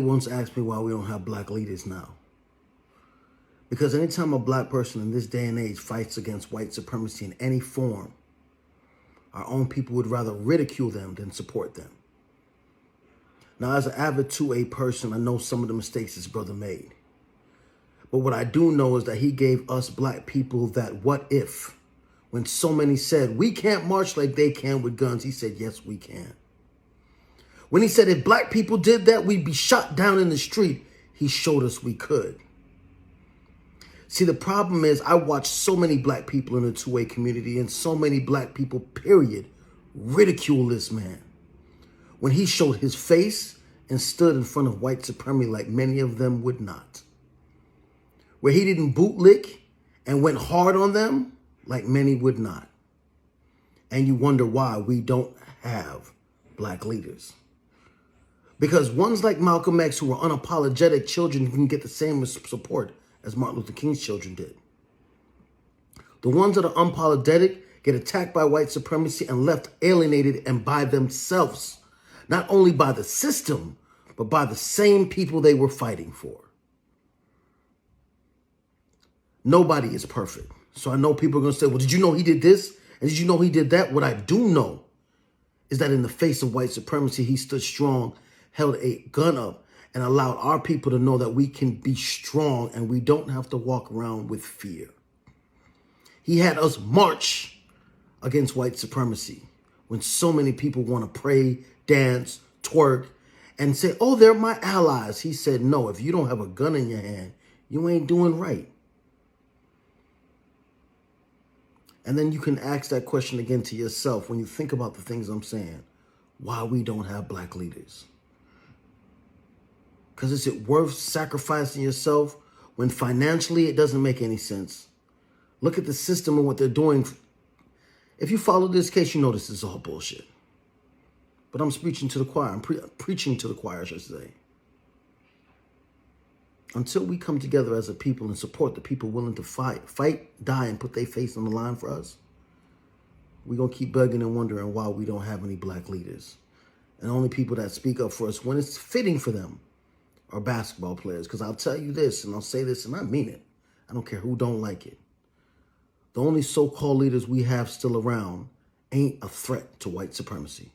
Once asked me why we don't have black leaders now. Because anytime a black person in this day and age fights against white supremacy in any form, our own people would rather ridicule them than support them. Now, as an avid 2A person, I know some of the mistakes this brother made. But what I do know is that he gave us black people that what if. When so many said, we can't march like they can with guns, he said, yes, we can. When he said if black people did that, we'd be shot down in the street, he showed us we could. See, the problem is I watched so many black people in the 2A community and so many black people, period, ridicule this man. When he showed his face and stood in front of white supremacy like many of them would not. Where he didn't bootlick and went hard on them like many would not. And you wonder why we don't have black leaders. Because ones like Malcolm X, who are unapologetic children, can get the same support as Martin Luther King's children did. The ones that are unapologetic get attacked by white supremacy and left alienated and by themselves. Not only by the system, but by the same people they were fighting for. Nobody is perfect. So I know people are going to say, well, did you know he did this? And did you know he did that? What I do know is that in the face of white supremacy, he stood strong, held a gun up, and allowed our people to know that we can be strong and we don't have to walk around with fear. He had us march against white supremacy when so many people want to pray, dance, twerk, and say, oh, they're my allies. He said, no, if you don't have a gun in your hand, you ain't doing right. And then you can ask that question again to yourself when you think about the things I'm saying. Why we don't have black leaders? Because is it worth sacrificing yourself when financially it doesn't make any sense? Look at the system and what they're doing. If you follow this case, you know this is all bullshit. But I'm preaching to the choir. I'm preaching to the choir, I should say. Until we come together as a people and support the people willing to fight, die, and put their face on the line for us, we're going to keep begging and wondering why we don't have any black leaders. And only people that speak up for us when it's fitting for them are basketball players. Because I'll tell you this, and I'll say this, and I mean it. I don't care who don't like it. The only so-called leaders we have still around ain't a threat to white supremacy.